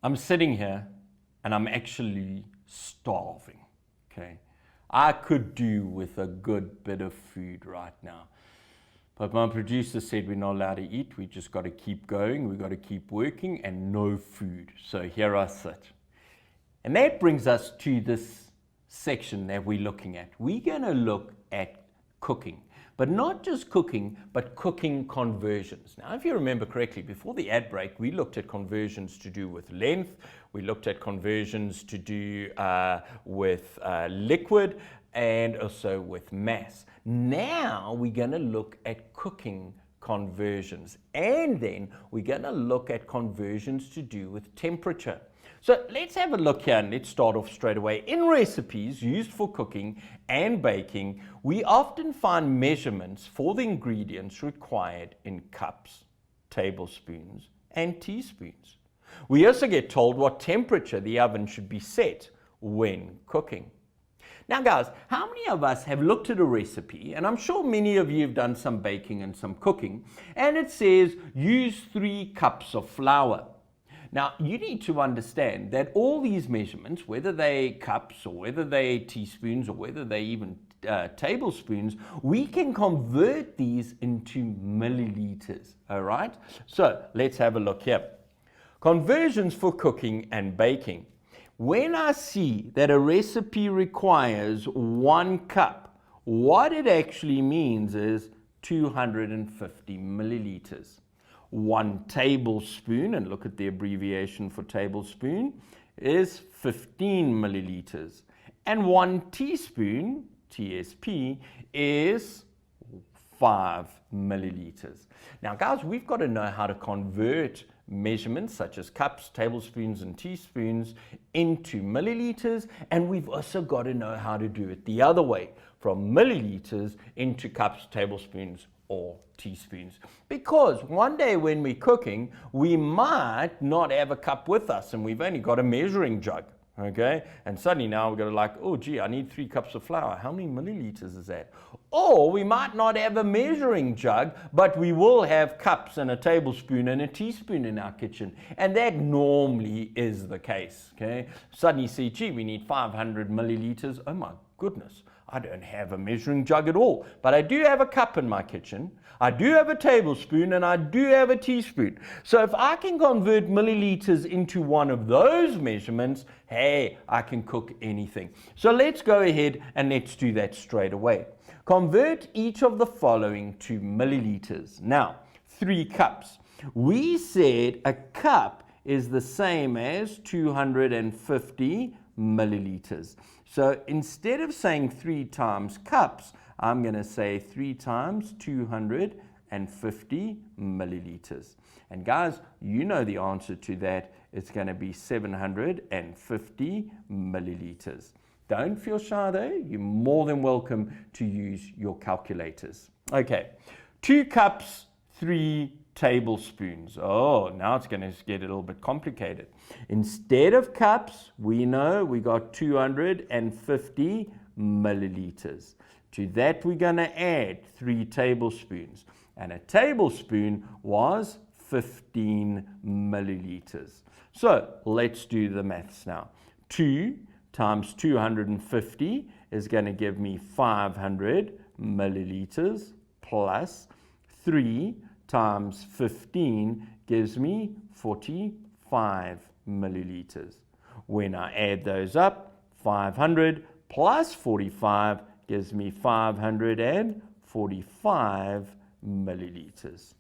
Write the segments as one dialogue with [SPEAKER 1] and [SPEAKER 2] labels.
[SPEAKER 1] I'm sitting here and I'm actually starving, okay? I could do with a good bit of food right now. But my producer said we're not allowed to eat. We just got to keep going. We got to keep working and no food. So here I sit. And that brings us to this section that we're looking at. We're going to look at cooking. But not just cooking, but cooking conversions. Now, if you remember correctly, before the ad break, we looked at conversions to do with length. We looked at conversions to do with liquid and also with mass. Now we're going to look at cooking conversions. And then we're going to look at conversions to do with temperature. So let's have a look here and let's start off straight away. In recipes used for cooking and baking, we often find measurements for the ingredients required in cups, tablespoons, and teaspoons. We also get told what temperature the oven should be set when cooking. Now guys, how many of us have looked at a recipe, and I'm sure many of you have done some baking and some cooking, and it says use 3 cups of flour. Now, you need to understand that all these measurements, whether they cups or whether they teaspoons or whether they even tablespoons, we can convert these into milliliters, all right? So let's have a look here. Conversions for cooking and baking. When I see that a recipe requires 1 cup, what it actually means is 250 milliliters. 1 tablespoon, and look at the abbreviation for tablespoon, is 15 milliliters. And 1 teaspoon, TSP, is 5 milliliters. Now guys, we've got to know how to convert measurements such as cups, tablespoons, and teaspoons into milliliters, and we've also got to know how to do it the other way, from milliliters into cups, tablespoons, or teaspoons. Because one day when we're cooking, we might not have a cup with us and we've only got a measuring jug, okay? And suddenly now we're going to like, oh gee, I need 3 cups of flour. How many milliliters is that? Or we might not have a measuring jug, but we will have cups and a tablespoon and a teaspoon in our kitchen. And that normally is the case, okay? Suddenly you see, gee, we need 500 milliliters. Oh my goodness. I don't have a measuring jug at all, but I do have a cup in my kitchen, I do have a tablespoon, and I do have a teaspoon. So if I can convert milliliters into one of those measurements, hey, I can cook anything. So let's go ahead and let's do that straight away. Convert each of the following to milliliters. Now, 3 cups. We said a cup is the same as 250 milliliters. So instead of saying 3 times cups, I'm going to say 3 times 250 milliliters. And guys, you know the answer to that. It's going to be 750 milliliters. Don't feel shy though. You're more than welcome to use your calculators. Okay, 2 cups, 3 tablespoons. Oh, now it's going to get a little bit complicated. Instead of cups, we know we got 250 milliliters. To that, we're going to add 3 tablespoons. And a tablespoon was 15 milliliters. So let's do the maths now. 2 times 250 is going to give me 500 milliliters plus 3 times 15 gives me 45 milliliters. When I add those up, 500 plus 45 gives me 545 milliliters.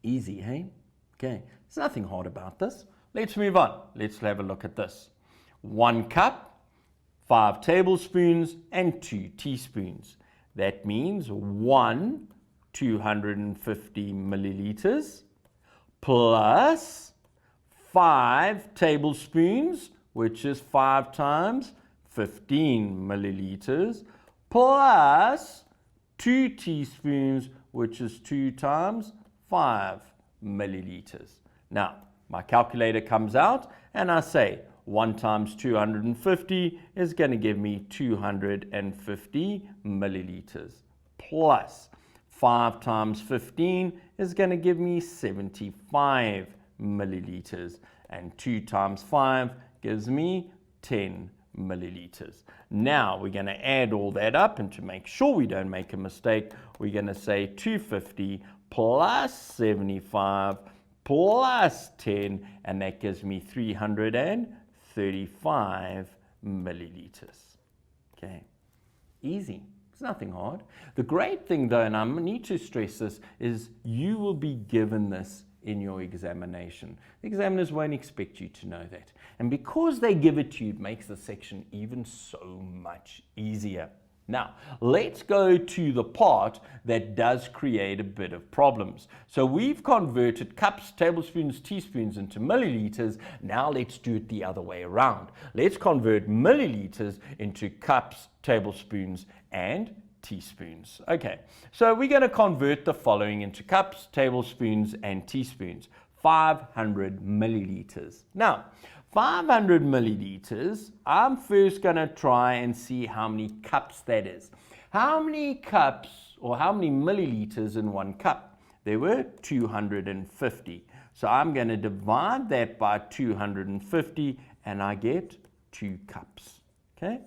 [SPEAKER 1] Easy, hey? Okay, there's nothing hard about this. Let's move on. Let's have a look at this. 1 cup, 5 tablespoons, and 2 teaspoons. That means 250 milliliters plus 5 tablespoons, which is 5 times 15 milliliters, plus 2 teaspoons, which is 2 times 5 milliliters. Now, my calculator comes out and I say 1 times 250 is going to give me 250 milliliters plus 5 times 15 is going to give me 75 milliliters. And 2 times 5 gives me 10 milliliters. Now we're going to add all that up, and to make sure we don't make a mistake, we're going to say 250 plus 75 plus 10, and that gives me 335 milliliters. Okay, easy. It's nothing hard. The great thing though, and I need to stress this, is you will be given this in your examination. The examiners won't expect you to know that. And because they give it to you, it makes the section even so much easier. Now, let's go to the part that does create a bit of problems. So we've converted cups, tablespoons, teaspoons into milliliters. Now let's do it the other way around. Let's convert milliliters into cups, tablespoons, and teaspoons. Okay, so we're going to convert the following into cups, tablespoons, and teaspoons. 500 milliliters. Now, 500 milliliters, I'm first going to try and see how many cups that is. How many cups or how many milliliters in one cup? There were 250. So I'm going to divide that by 250 and I get 2 cups. Okay?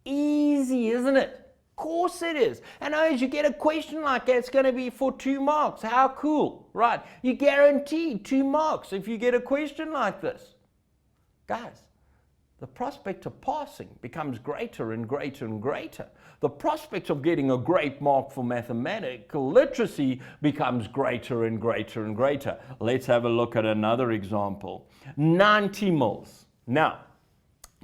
[SPEAKER 1] Easy, isn't it? Of course it is. And as you get a question like that, it's going to be for 2 marks. How cool, right? You guarantee 2 marks if you get a question like this. Guys, the prospect of passing becomes greater and greater and greater. The prospect of getting a great mark for mathematical literacy becomes greater and greater and greater. Let's have a look at another example. 90 mils. Now,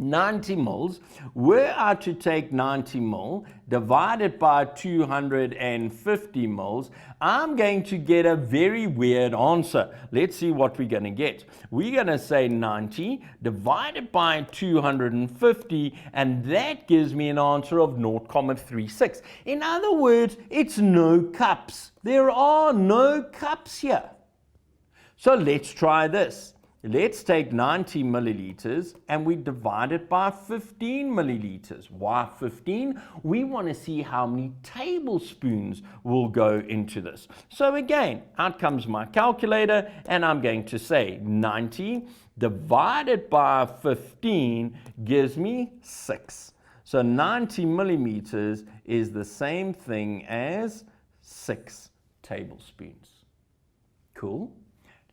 [SPEAKER 1] 90 mils, were I to take 90 mil divided by 250 mils, I'm going to get a very weird answer. Let's see what we're going to get. We're going to say 90 divided by 250, and that gives me an answer of 0.36. In other words, it's no cups. There are no cups here. So let's try this. Let's take 90 milliliters and we divide it by 15 milliliters. Why 15? We want to see how many tablespoons will go into this. So again, out comes my calculator and I'm going to say 90 divided by 15 gives me 6. So 90 millimeters is the same thing as 6 tablespoons. Cool.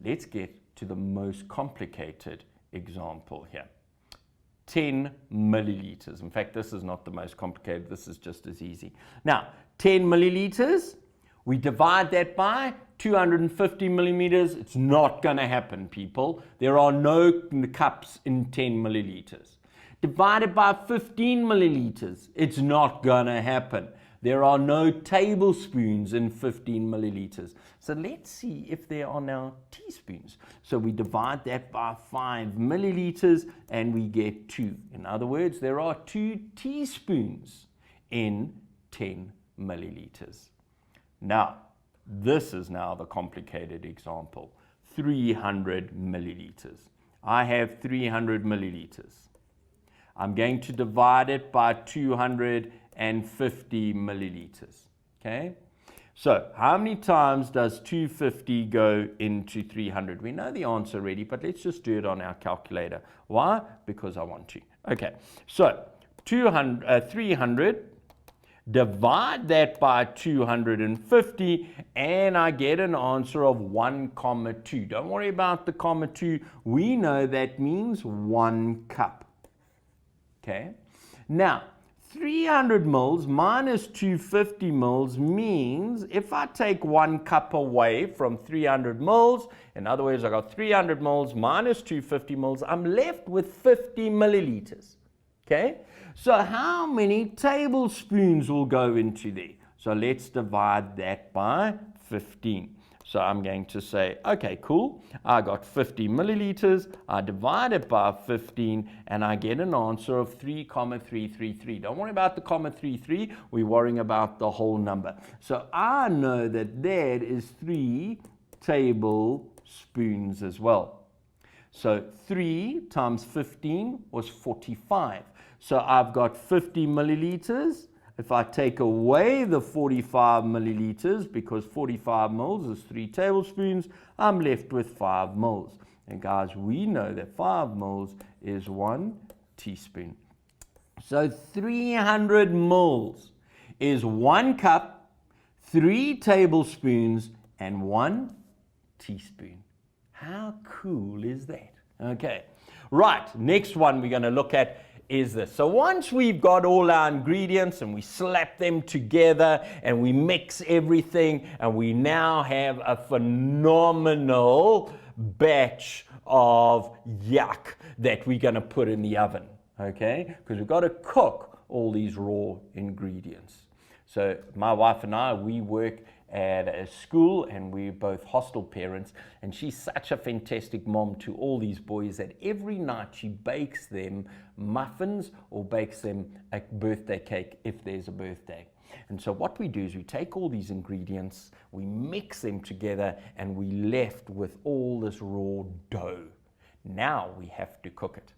[SPEAKER 1] Let's get to the most complicated example here. 10 milliliters. In fact, this is not the most complicated. This is just as easy. Now, 10 milliliters, we divide that by 250 millimeters. It's not going to happen, people. There are no cups in 10 milliliters. Divided by 15 milliliters. It's not going to happen. There are no tablespoons in 15 milliliters. So let's see if there are now teaspoons. So we divide that by 5 milliliters and we get 2. In other words, there are 2 teaspoons in 10 milliliters. Now, this is now the complicated example. 300 milliliters. I have 300 milliliters. I'm going to divide it by 250 milliliters. Okay? So, how many times does 250 go into 300? We know the answer already, but let's just do it on our calculator. Why? Because I want to. Okay, so 300, divide that by 250, and I get an answer of 1,2. Don't worry about the comma 2. We know that means 1 cup. Okay, now 300 mils minus 250 mils means if I take 1 cup away from 300 mils, in other words, I got 300 mils minus 250 mils, I'm left with 50 milliliters. Okay, so how many tablespoons will go into there? So let's divide that by 15. So I'm going to say, okay, cool. I got 50 milliliters. I divide it by 15 and I get an answer of 3,333. Don't worry about the comma 33. We're worrying about the whole number. So I know that that is 3 tablespoons as well. So 3 times 15 was 45. So I've got 50 milliliters. If I take away the 45 milliliters, because 45 mils is 3 tablespoons, I'm left with 5 mils. And guys, we know that 5 mils is 1 teaspoon. So 300 mils is 1 cup, 3 tablespoons, and 1 teaspoon. How cool is that? Okay, right, next one we're going to look at is this. So once we've got all our ingredients and we slap them together and we mix everything, and we now have a phenomenal batch of yuck that we're going to put in the oven, okay? Because we've got to cook all these raw ingredients. So my wife and I, we work at a school and we're both hostel parents, and she's such a fantastic mom to all these boys that every night she bakes them muffins or bakes them a birthday cake if there's a birthday. And so what we do is we take all these ingredients, we mix them together, and we left with all this raw dough. Now we have to cook it.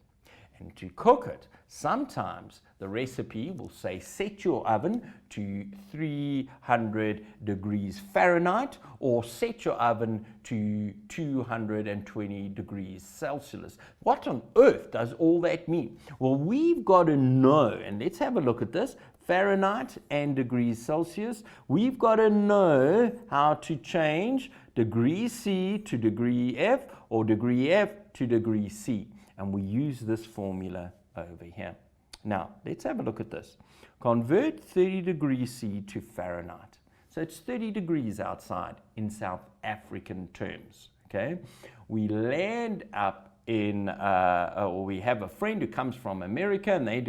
[SPEAKER 1] And to cook it, sometimes the recipe will say set your oven to 300 degrees Fahrenheit or set your oven to 220 degrees Celsius. What on earth does all that mean? Well, we've got to know, and let's have a look at this, Fahrenheit and degrees Celsius. We've got to know how to change degree C to degree F or degree F to degree C. And we use this formula over here. Now, let's have a look at this. Convert 30 degrees C to Fahrenheit. So it's 30 degrees outside in South African terms, okay? We land up in, or we have a friend who comes from America, and they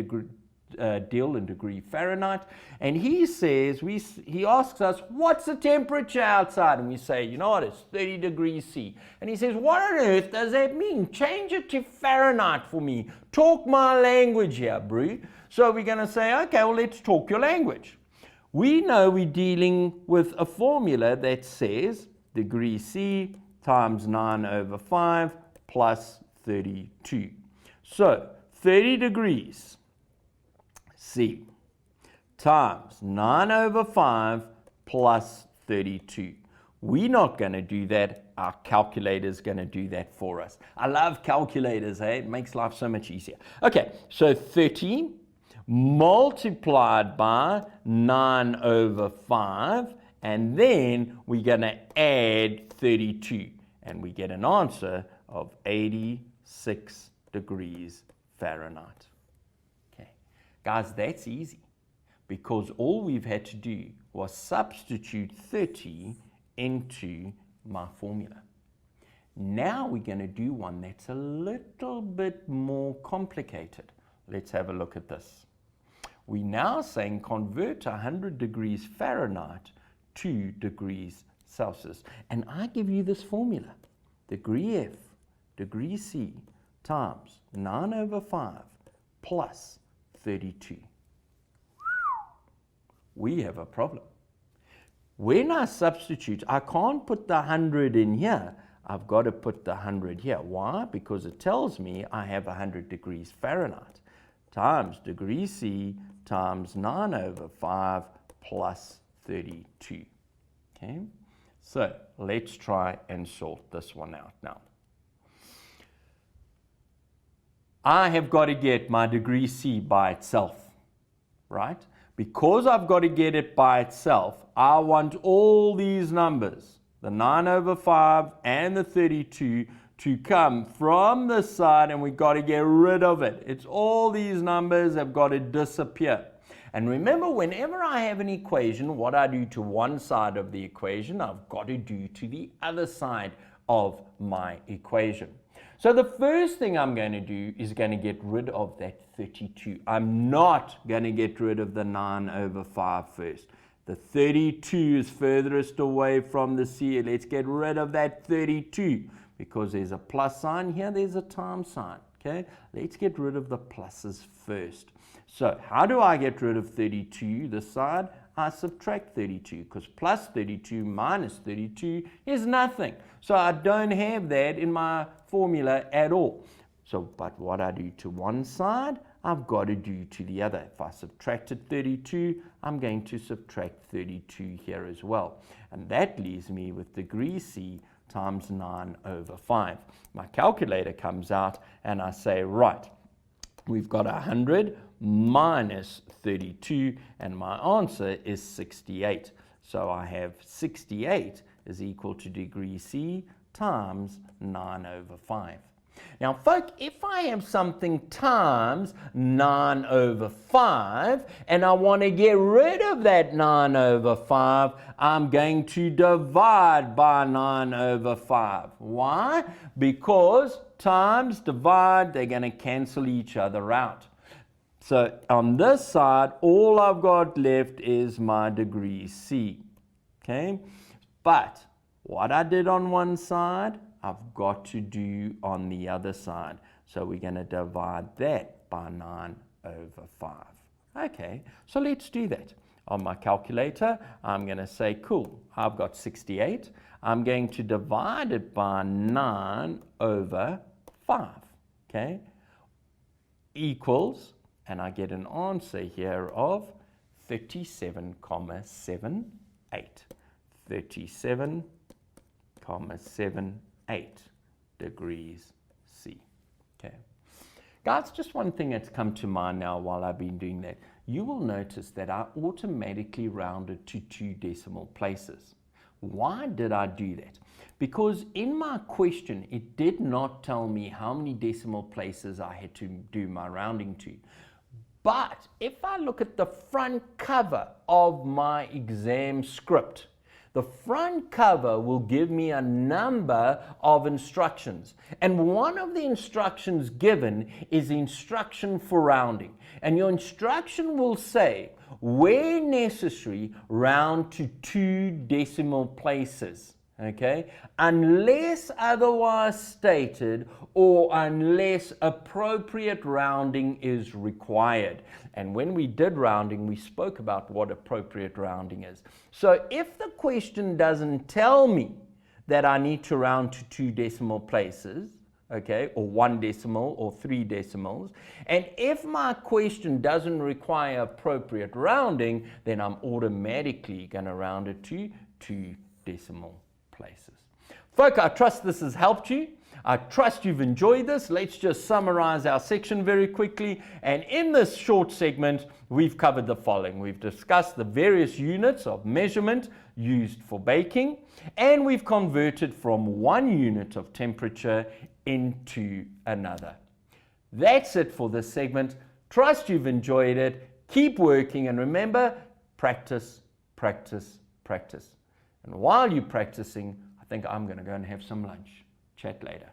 [SPEAKER 1] deal in degree Fahrenheit, and he says, he asks us, what's the temperature outside? And we say, you know what, it's 30 degrees C. And he says, what on earth does that mean? Change it to Fahrenheit for me. Talk my language here, bro. So we're going to say, okay, well, let's talk your language. We know we're dealing with a formula that says degree C times 9/5 plus 32. So 30 degrees C times 9/5 plus 32. We're not going to do that. Our calculator's going to do that for us. I love calculators, eh? It makes life so much easier. Okay, so 30 multiplied by 9/5, and then we're going to add 32, and we get an answer of 86 degrees Fahrenheit. Guys, that's easy, because all we've had to do was substitute 30 into my formula. Now we're going to do one that's a little bit more complicated. Let's have a look at this. We're now saying convert 100 degrees Fahrenheit to degrees Celsius. And I give you this formula. Degree F, degree C times 9/5 plus 32. We have a problem. When I substitute, I can't put the 100 in here. I've got to put the 100 here. Why? Because it tells me I have 100 degrees Fahrenheit times degree C times 9/5 plus 32. Okay? So let's try and sort this one out now. I have got to get my degree C by itself, right? Because I've got to get it by itself, I want all these numbers, the 9/5 and the 32, to come from the side, and we've got to get rid of it. It's all these numbers have got to disappear. And remember, whenever I have an equation, what I do to one side of the equation, I've got to do to the other side of my equation. So the first thing I'm going to do is going to get rid of that 32. I'm not going to get rid of the 9/5 first. The 32 is furthest away from the C. Let's get rid of that 32 because there's a plus sign here, there's a times sign. Okay, let's get rid of the pluses first. So how do I get rid of 32 this side? I subtract 32 because plus 32 minus 32 is nothing. So I don't have that in my formula at all. So, but what I do to one side, I've got to do to the other. If I subtracted 32, I'm going to subtract 32 here as well. And that leaves me with degree C times 9 over 5. My calculator comes out and I say, right, we've got 100 minus 32 and my answer is 68. So I have 68 is equal to degree C times 9 over 5. Now, folk, if I have something times 9 over 5 and I want to get rid of that 9 over 5, I'm going to divide by 9 over 5. Why? Because times, divide, they're going to cancel each other out. So on this side, all I've got left is my degree C. Okay? But what I did on one side, I've got to do on the other side. So we're going to divide that by 9 over 5. Okay, so let's do that. On my calculator, I'm going to say, cool, I've got 68. I'm going to divide it by 9 over 5. Okay, equals, and I get an answer here of 37,78. 37,78 degrees C. Okay. Guys, just one thing that's come to mind now while I've been doing that. You will notice that I automatically rounded to 2 decimal places. Why did I do that? Because in my question, it did not tell me how many decimal places I had to do my rounding to. But if I look at the front cover of my exam script, the front cover will give me a number of instructions. And one of the instructions given is instruction for rounding. And your instruction will say, where necessary, round to 2 decimal places. Okay, unless otherwise stated or unless appropriate rounding is required. And when we did rounding, we spoke about what appropriate rounding is. So if the question doesn't tell me that I need to round to 2 decimal places, okay, or 1 decimal or 3 decimals, and if my question doesn't require appropriate rounding, then I'm automatically going to round it to 2 decimal places. Folk, I trust this has helped you. I trust you've enjoyed this. Let's just summarize our section very quickly. And in this short segment, we've covered the following. We've discussed the various units of measurement used for baking, and we've converted from one unit of temperature into another. That's it for this segment. Trust you've enjoyed it. Keep working, and remember, practice, practice, practice. And while you're practicing, I think I'm going to go and have some lunch. Chat later.